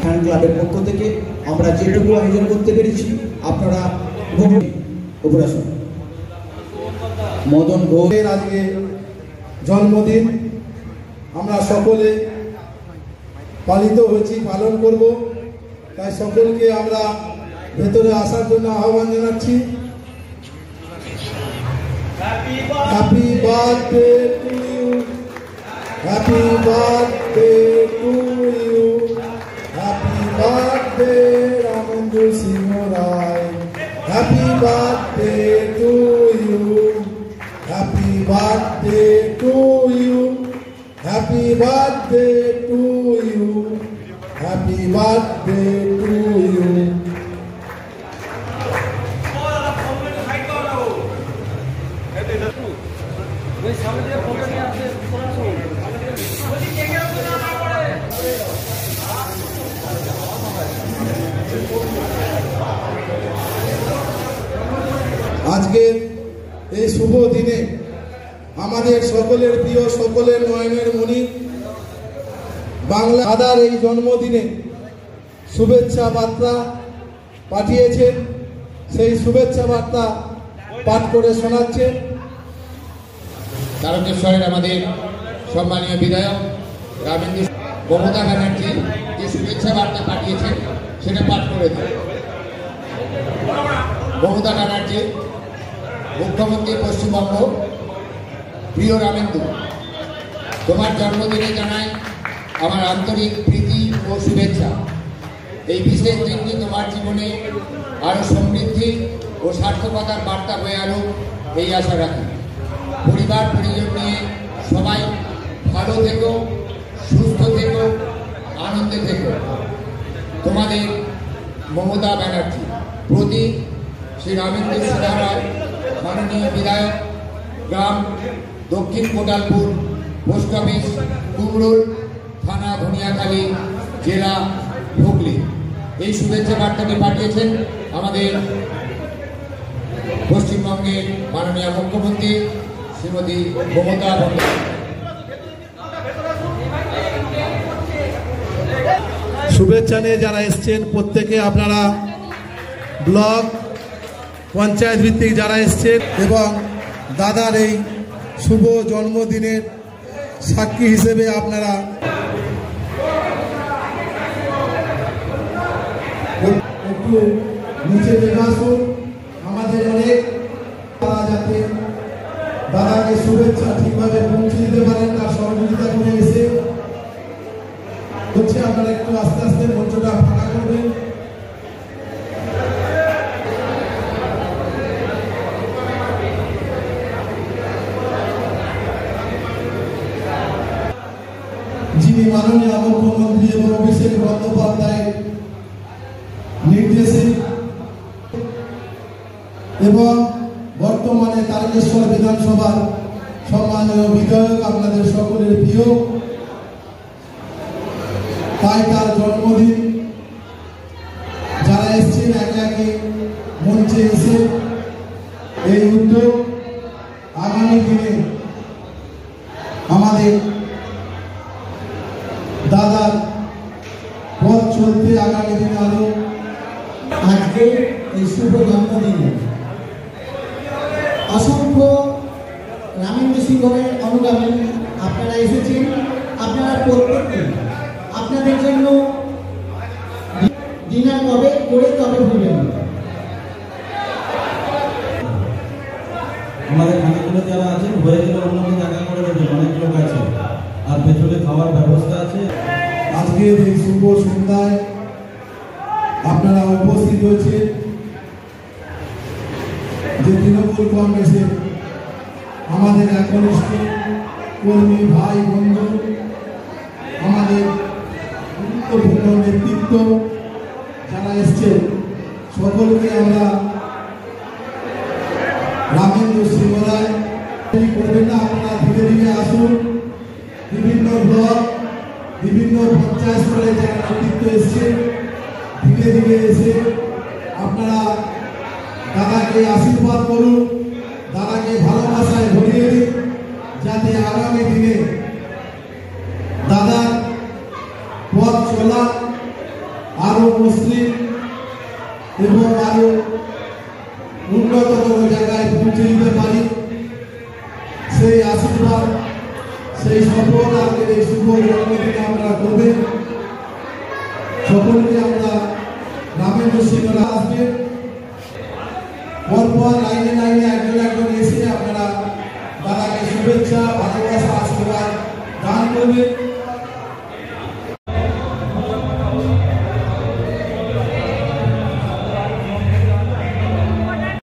Fan ক্লাবের পক্ষ থেকে আমরা যেটুকু আয়োজন করতে পেরেছি আপনারা উপরে আসুন। মদন ঘোষের আজকে জন্মদিন আমরা সকলে পালিত হয়েছি, পালন করব, তাই সকলকে আমরা ভেতরে আসার জন্য আহ্বান জানাচ্ছি। Happy birthday to you, happy birthday to you, happy birthday Ramendra Singha Roy, happy birthday to you, happy birthday to you, happy birthday to you, happy birthday to you. আজকের এই শুভ দিনে আমাদের সকলের প্রিয়, সকলের নয়নের মণি বাংলা দাদার এই জন্মদিনে শুভেচ্ছা বার্তা পাঠিয়েছেন। সেই শুভেচ্ছা বার্তা পাঠ করে শোনাচ্ছেন তারকেশ্বরের আমাদের সম্মানীয় বিধায়ক রামেন্দ্র মমতা ব্যানার্জি যে শুভেচ্ছা বার্তা পাঠিয়েছেন সেটা পাঠ করে দেন। মমতা ব্যানার্জি, মুখ্যমন্ত্রী পশ্চিমবঙ্গ, প্রিয় রামেন্দু, তোমার জন্মদিনে জানাই আমার আন্তরিক প্রীতি ও শুভেচ্ছা। এই বিশেষ দিনটি তোমার জীবনে আরও সমৃদ্ধি ও সার্থকতার বার্তা হয়ে আনুক এই আশা রাখি। পরিবার পরিজন নিয়ে সবাই ভালো থেকো, সুস্থ থেকো, আনন্দে থেকো। তোমাদের মমতা ব্যানার্জি। প্রতি শ্রী রামেন্দ্র সিংহ রায়, মাননীয় বিধায়ক, গ্রাম দক্ষিণ কোটালপুর, পোস্ট অফিস কুমরুল, থানা ধনিয়াখালী, জেলা হুগলি। এই শুভেচ্ছা বার্তাটি পাঠিয়েছেন আমাদের পশ্চিমবঙ্গের মাননীয় মুখ্যমন্ত্রী শ্রীমতী মমতা বন্দ্যোপাধ্যায়। শুভেচ্ছা নিয়ে যারা এসছেন প্রত্যেকে আপনারা ব্লক পঞ্চায়েত ভিত্তিক যারা এসছেন এবং দাদার এই শুভ জন্মদিনের সাক্ষী হিসেবে আপনারা একটু নিচে নেমে আসুন। আমাদের অনেক যাতে দাদাকে শুভেচ্ছা ঠিকভাবে পৌঁছে দিতে পারেন তার সহযোগিতা করে এসে হচ্ছে। আপনারা একটু আস্তে আস্তে মঞ্চটা ফাঁকা করবেন। যিনি মাননীয় মুখ্যমন্ত্রী এবং অভিষেক বন্দ্যোপাধ্যায়ের নির্দেশে এবং বর্তমানে তারকেশ্বর বিধানসভার সম্মানীয় বিধায়ক, আপনাদের সকলের প্রিয়, তাই তার জন্মদিন যারা এসছেন একে একে মঞ্চে এসে এই উদ্যোগ আগামী দিনে আমাদের দাদার পথ চলতে আগামী দিনে আরো আজকে এই শুভ জন্মদিনে অসংখ্য রামেন্দ্র সিংহের অনুগামী আপনারা এসেছেন। আপনারা প্রত্যেকে আপনাদের জন্য ডিনার কবে করে তবে ভুলবেন। আমাদের খানাগুলো যারা আছেন হয়ে গেলে অন্য জায়গা করে দেবেন, অনেক লোক আছে আর পেছনে খাওয়ার ব্যবস্থা আছে। আজকের এই শুভ সন্ধ্যায় আপনারা উপস্থিত হয়েছে যে তৃণমূল কংগ্রেসের আমাদের একনিষ্ঠ কর্মী ভাই বন্ধু, আমাদের গুরুত্বপূর্ণ নেতৃত্ব যারা এসছে সকলকে আমরা রামেন্দ্র সিংহ রায় করবেন না। আপনারা ধীরে ধীরে আসুন। বিভিন্ন ব্লক, বিভিন্ন পঞ্চায়েত স্তরে যারা নেতৃত্ব এসছে ধীরে ধীরে এসে আপনারা দাদাকে আশীর্বাদ করুন, দাদাকে ভালোবাসায় ভরিয়ে দিন, যাতে আগামী দিনে দাদার পথ চলা আমাদের এই শুভ জন্মদিনে আপনারা করবেন। সকলকে আমরা রামেন্দ্র সিংহরা আসবেন, পরপর লাইনে লাইনে একজন একজন এসে আপনারা দাদাকে শুভেচ্ছা ভালোবাসা আশীর্বাদ দান করবেন।